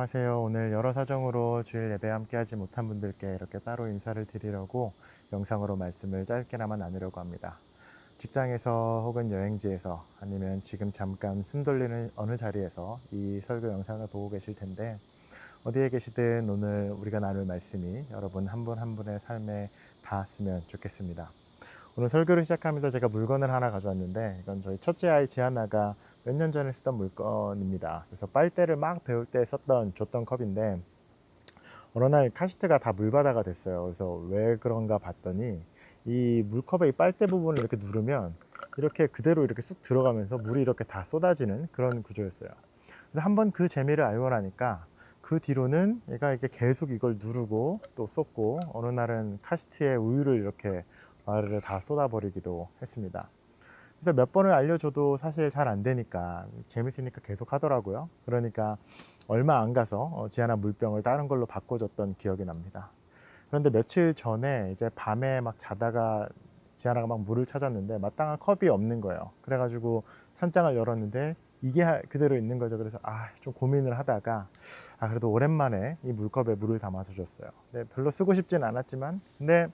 안녕하세요. 오늘 여러 사정으로 주일 예배 함께하지 못한 분들께 이렇게 따로 인사를 드리려고 영상으로 말씀을 짧게나마 나누려고 합니다. 직장에서 혹은 여행지에서 아니면 지금 잠깐 숨 돌리는 어느 자리에서 이 설교 영상을 보고 계실 텐데, 어디에 계시든 오늘 우리가 나눌 말씀이 여러분 한 분 한 분의 삶에 닿았으면 좋겠습니다. 오늘 설교를 시작하면서 제가 물건을 하나 가져왔는데, 이건 저희 첫째 아이 지하나가 몇 년 전에 쓰던 물건입니다. 그래서 빨대를 막 배울 때 줬던 컵인데, 어느 날 카시트가 다 물바다가 됐어요. 그래서 왜 그런가 봤더니 이 물컵의 이 빨대 부분을 이렇게 누르면 이렇게 그대로 이렇게 쑥 들어가면서 물이 이렇게 다 쏟아지는 그런 구조였어요. 그래서 한번 그 재미를 알고 나니까 그 뒤로는 얘가 이렇게 계속 이걸 누르고 또 쏟고, 어느 날은 카시트에 우유를 이렇게 와르르 다 쏟아버리기도 했습니다. 그래서 몇 번을 알려줘도 사실 잘 안 되니까 재밌으니까 계속 하더라고요. 그러니까 얼마 안 가서 지하나 물병을 다른 걸로 바꿔줬던 기억이 납니다. 그런데 며칠 전에 이제 밤에 막 자다가 지하나가 막 물을 찾았는데 마땅한 컵이 없는 거예요. 그래가지고 찬장을 열었는데 이게 그대로 있는 거죠. 그래서 좀 고민을 하다가 그래도 오랜만에 이 물컵에 물을 담아서 줬어요. 근데 별로 쓰고 싶진 않았지만, 근데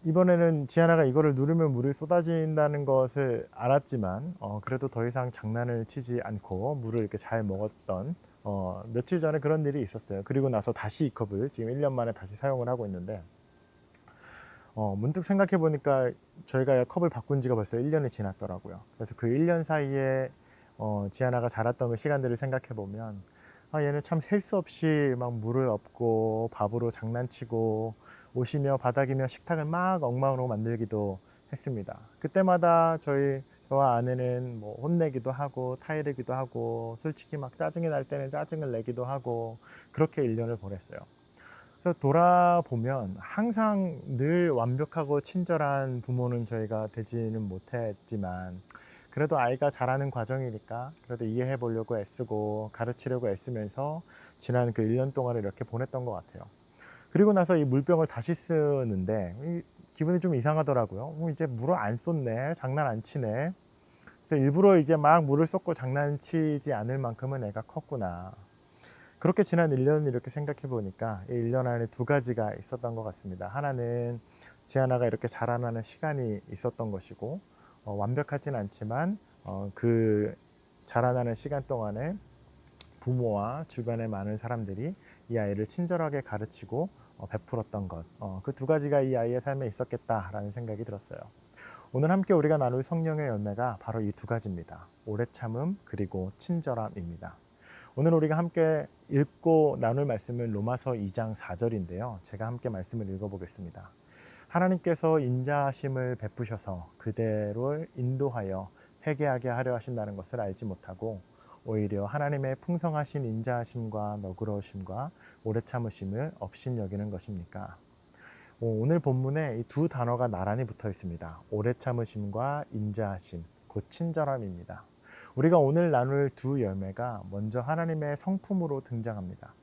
이번에는 지하나가 이거를 누르면 물이 쏟아진다는 것을 알았지만, 그래도 더 이상 장난을 치지 않고 물을 이렇게 잘 먹었던, 며칠 전에 그런 일이 있었어요. 그리고 나서 다시 이 컵을 지금 1년 만에 다시 사용을 하고 있는데, 문득 생각해 보니까 저희가 컵을 바꾼 지가 벌써 1년이 지났더라고요. 그래서 그 1년 사이에 지하나가 자랐던 그 시간들을 생각해 보면, 얘는 참 셀 수 없이 막 물을 엎고 밥으로 장난치고 옷이며 바닥이며 식탁을 막 엉망으로 만들기도 했습니다. 그때마다 저와 아내는 뭐 혼내기도 하고 타이르기도 하고, 솔직히 막 짜증이 날 때는 짜증을 내기도 하고, 그렇게 1년을 보냈어요. 그래서 돌아보면 항상 늘 완벽하고 친절한 부모는 저희가 되지는 못했지만, 그래도 아이가 자라는 과정이니까 그래도 이해해 보려고 애쓰고 가르치려고 애쓰면서 지난 그 1년 동안을 이렇게 보냈던 것 같아요. 그리고 나서 이 물병을 다시 쓰는데 기분이 좀 이상하더라고요. 이제 물을 안 쏟네, 장난 안 치네. 그래서 일부러 이제 막 물을 쏟고 장난치지 않을 만큼은 애가 컸구나. 그렇게 지난 1년 이렇게 생각해 보니까 이 1년 안에 두 가지가 있었던 것 같습니다. 하나는 지하나가 이렇게 자라나는 시간이 있었던 것이고, 완벽하진 않지만 그 자라나는 시간 동안에 부모와 주변의 많은 사람들이 이 아이를 친절하게 가르치고 베풀었던 것, 그 두 가지가 이 아이의 삶에 있었겠다라는 생각이 들었어요. 오늘 함께 우리가 나눌 성령의 열매가 바로 이 두 가지입니다. 오래 참음 그리고 친절함입니다. 오늘 우리가 함께 읽고 나눌 말씀은 로마서 2장 4절인데요. 제가 함께 말씀을 읽어보겠습니다. 하나님께서 인자하심을 베푸셔서 그대로 인도하여 회개하게 하려 하신다는 것을 알지 못하고, 오히려 하나님의 풍성하신 인자하심과 너그러우심과 오래 참으심을 업신여기는 것입니까? 오늘 본문에 이 두 단어가 나란히 붙어 있습니다. 오래 참으심과 인자하심, 곧 친절함입니다. 우리가 오늘 나눌 두 열매가 먼저 하나님의 성품으로 등장합니다.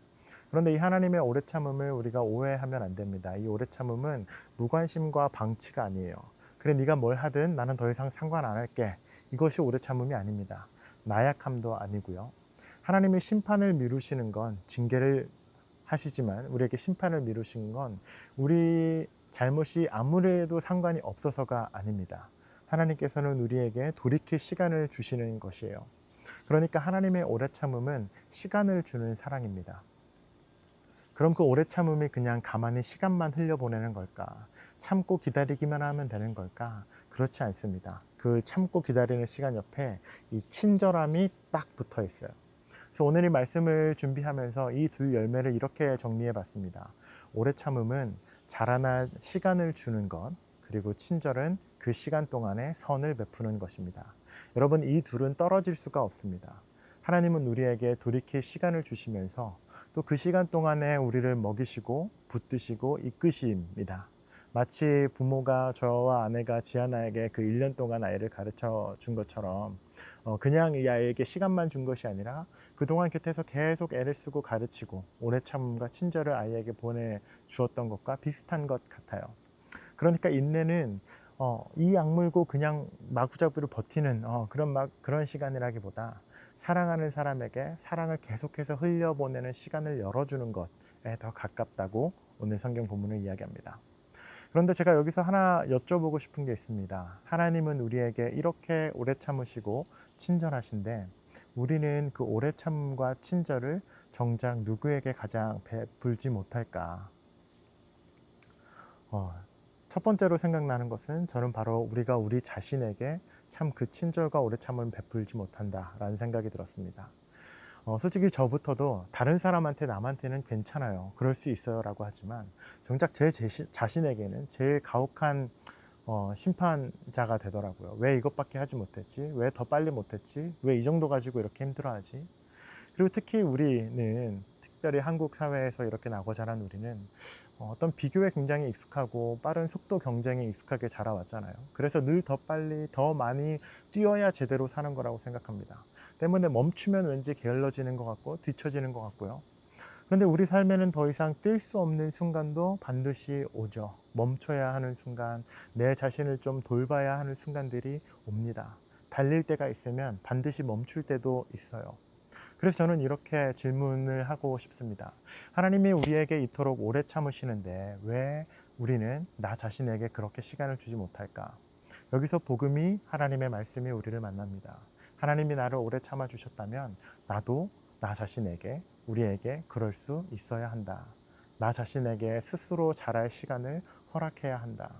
그런데 이 하나님의 오래 참음을 우리가 오해하면 안 됩니다. 이 오래 참음은 무관심과 방치가 아니에요. 그래, 네가 뭘 하든 나는 더 이상 상관 안 할게. 이것이 오래 참음이 아닙니다. 나약함도 아니고요. 하나님이 심판을 미루시는 건, 징계를 하시지만 우리에게 심판을 미루신 건 우리 잘못이 아무래도 상관이 없어서가 아닙니다. 하나님께서는 우리에게 돌이킬 시간을 주시는 것이에요. 그러니까 하나님의 오래 참음은 시간을 주는 사랑입니다. 그럼 그 오래 참음이 그냥 가만히 시간만 흘려보내는 걸까? 참고 기다리기만 하면 되는 걸까? 그렇지 않습니다. 그 참고 기다리는 시간 옆에 이 친절함이 딱 붙어 있어요. 그래서 오늘 이 말씀을 준비하면서 이 두 열매를 이렇게 정리해 봤습니다. 오래 참음은 자라날 시간을 주는 것, 그리고 친절은 그 시간 동안에 선을 베푸는 것입니다. 여러분, 이 둘은 떨어질 수가 없습니다. 하나님은 우리에게 돌이킬 시간을 주시면서 또 그 시간 동안에 우리를 먹이시고 붙드시고 이끄십니다. 마치 부모가 저와 아내가 지하나에게 그 1년 동안 아이를 가르쳐 준 것처럼, 그냥 이 아이에게 시간만 준 것이 아니라 그동안 곁에서 계속 애를 쓰고 가르치고 오래 참음과 친절을 아이에게 보내주었던 것과 비슷한 것 같아요. 그러니까 인내는 이 악물고 그냥 마구잡이로 버티는 그런 시간이라기보다, 사랑하는 사람에게 사랑을 계속해서 흘려보내는 시간을 열어주는 것에 더 가깝다고 오늘 성경 본문을 이야기합니다. 그런데 제가 여기서 하나 여쭤보고 싶은 게 있습니다. 하나님은 우리에게 이렇게 오래 참으시고 친절하신데 우리는 그 오래 참음과 친절을 정작 누구에게 가장 베풀지 못할까? 어, 첫 번째로 생각나는 것은 저는 바로 우리가 우리 자신에게 참 그 친절과 오래 참음을 베풀지 못한다라는 생각이 들었습니다. 솔직히 저부터도 다른 사람한테 남한테는 괜찮아요. 그럴 수 있어요. 라고 하지만 정작 제 자신에게는 제일 가혹한 심판자가 되더라고요. 왜 이것밖에 하지 못했지? 왜 더 빨리 못했지? 왜 이 정도 가지고 이렇게 힘들어하지? 그리고 특히 우리는 특별히 한국 사회에서 이렇게 나고 자란 우리는 어떤 비교에 굉장히 익숙하고 빠른 속도 경쟁에 익숙하게 자라왔잖아요. 그래서 늘 더 빨리 더 많이 뛰어야 제대로 사는 거라고 생각합니다. 때문에 멈추면 왠지 게을러지는 것 같고 뒤처지는 것 같고요. 그런데 우리 삶에는 더 이상 뛸 수 없는 순간도 반드시 오죠. 멈춰야 하는 순간, 내 자신을 좀 돌봐야 하는 순간들이 옵니다. 달릴 때가 있으면 반드시 멈출 때도 있어요. 그래서 저는 이렇게 질문을 하고 싶습니다. 하나님이 우리에게 이토록 오래 참으시는데 왜 우리는 나 자신에게 그렇게 시간을 주지 못할까? 여기서 복음이, 하나님의 말씀이 우리를 만납니다. 하나님이 나를 오래 참아 주셨다면 나도 나 자신에게, 우리에게 그럴 수 있어야 한다. 나 자신에게 스스로 자랄 시간을 허락해야 한다.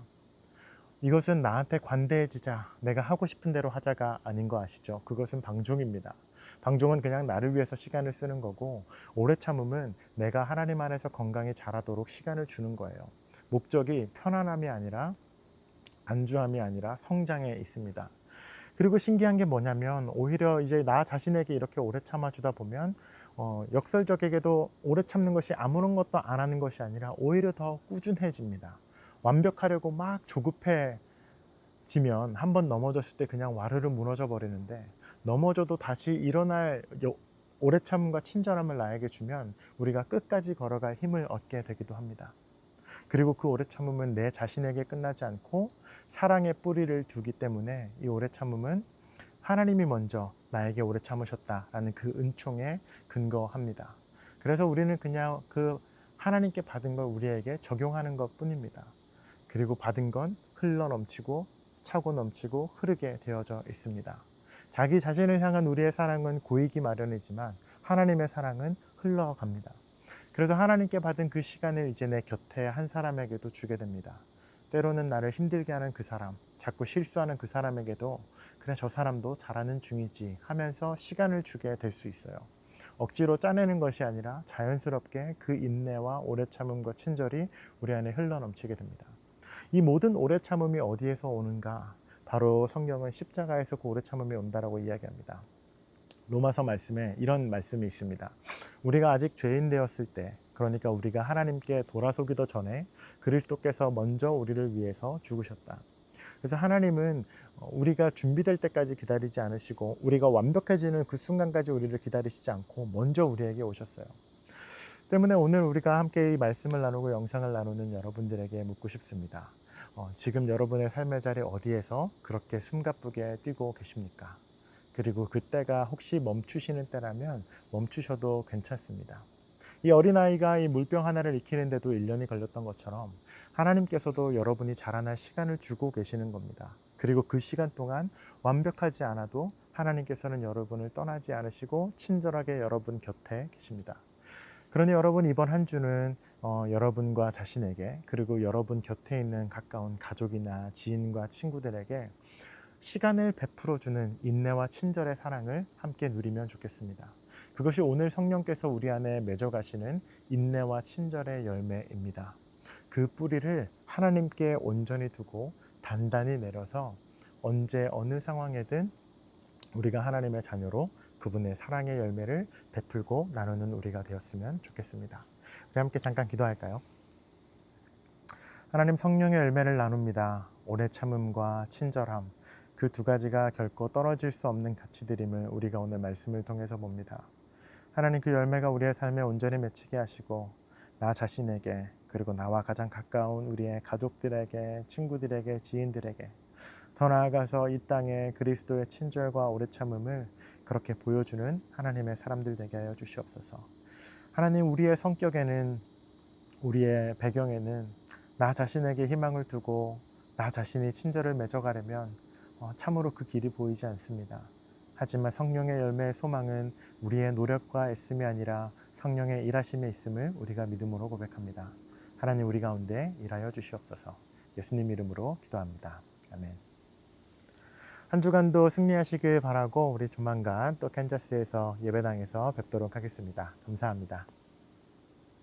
이것은 나한테 관대해지자, 내가 하고 싶은 대로 하자가 아닌 거 아시죠? 그것은 방종입니다. 방종은 그냥 나를 위해서 시간을 쓰는 거고, 오래 참음은 내가 하나님 안에서 건강히 자라도록 시간을 주는 거예요. 목적이 편안함이 아니라, 안주함이 아니라 성장에 있습니다. 그리고 신기한 게 뭐냐면 오히려 이제 나 자신에게 이렇게 오래 참아주다 보면 역설적에게도 오래 참는 것이 아무런 것도 안 하는 것이 아니라 오히려 더 꾸준해집니다. 완벽하려고 막 조급해지면 한번 넘어졌을 때 그냥 와르르 무너져 버리는데 넘어져도 다시 일어날 오래 참음과 친절함을 나에게 주면 우리가 끝까지 걸어갈 힘을 얻게 되기도 합니다. 그리고 그 오래 참음은 내 자신에게 끝나지 않고 사랑의 뿌리를 두기 때문에 이 오래 참음은 하나님이 먼저 나에게 오래 참으셨다라는 그 은총에 근거합니다. 그래서 우리는 그냥 그 하나님께 받은 걸 우리에게 적용하는 것 뿐입니다. 그리고 받은 건 흘러 넘치고 차고 넘치고 흐르게 되어져 있습니다. 자기 자신을 향한 우리의 사랑은 고이기 마련이지만 하나님의 사랑은 흘러갑니다. 그래서 하나님께 받은 그 시간을 이제 내 곁에 한 사람에게도 주게 됩니다. 때로는 나를 힘들게 하는 그 사람, 자꾸 실수하는 그 사람에게도 그래 저 사람도 잘하는 중이지 하면서 시간을 주게 될 수 있어요. 억지로 짜내는 것이 아니라 자연스럽게 그 인내와 오래 참음과 친절이 우리 안에 흘러넘치게 됩니다. 이 모든 오래 참음이 어디에서 오는가? 바로 성경은 십자가에서 그 오래 참음이 온다라고 이야기합니다. 로마서 말씀에 이런 말씀이 있습니다. 우리가 아직 죄인 되었을 때, 그러니까 우리가 하나님께 돌아서기도 전에 그리스도께서 먼저 우리를 위해서 죽으셨다. 그래서 하나님은 우리가 준비될 때까지 기다리지 않으시고 우리가 완벽해지는 그 순간까지 우리를 기다리시지 않고 먼저 우리에게 오셨어요. 때문에 오늘 우리가 함께 이 말씀을 나누고 영상을 나누는 여러분들에게 묻고 싶습니다. 지금 여러분의 삶의 자리 어디에서 그렇게 숨가쁘게 뛰고 계십니까? 그리고 그때가 혹시 멈추시는 때라면 멈추셔도 괜찮습니다. 이 어린아이가 이 물병 하나를 익히는데도 1년이 걸렸던 것처럼 하나님께서도 여러분이 자라날 시간을 주고 계시는 겁니다. 그리고 그 시간 동안 완벽하지 않아도 하나님께서는 여러분을 떠나지 않으시고 친절하게 여러분 곁에 계십니다. 그러니 여러분 이번 한 주는 여러분과 자신에게 그리고 여러분 곁에 있는 가까운 가족이나 지인과 친구들에게 시간을 베풀어주는 인내와 친절의 사랑을 함께 누리면 좋겠습니다. 그것이 오늘 성령께서 우리 안에 맺어가시는 인내와 친절의 열매입니다. 그 뿌리를 하나님께 온전히 두고 단단히 내려서 언제 어느 상황에든 우리가 하나님의 자녀로 그분의 사랑의 열매를 베풀고 나누는 우리가 되었으면 좋겠습니다. 우리 함께 잠깐 기도할까요? 하나님, 성령의 열매를 나눕니다. 오래 참음과 친절함, 그 두 가지가 결코 떨어질 수 없는 가치들임을 우리가 오늘 말씀을 통해서 봅니다. 하나님, 그 열매가 우리의 삶에 온전히 맺히게 하시고 나 자신에게 그리고 나와 가장 가까운 우리의 가족들에게, 친구들에게, 지인들에게 더 나아가서 이 땅에 그리스도의 친절과 오래 참음을 그렇게 보여주는 하나님의 사람들 되게 하여 주시옵소서. 하나님, 우리의 성격에는, 우리의 배경에는 나 자신에게 희망을 두고 나 자신이 친절을 맺어가려면 참으로 그 길이 보이지 않습니다. 하지만 성령의 열매의 소망은 우리의 노력과 애씀이 아니라 성령의 일하심에 있음을 우리가 믿음으로 고백합니다. 하나님, 우리 가운데 일하여 주시옵소서. 예수님 이름으로 기도합니다. 아멘. 한 주간도 승리하시길 바라고 우리 조만간 또 캔자스에서 예배당에서 뵙도록 하겠습니다. 감사합니다.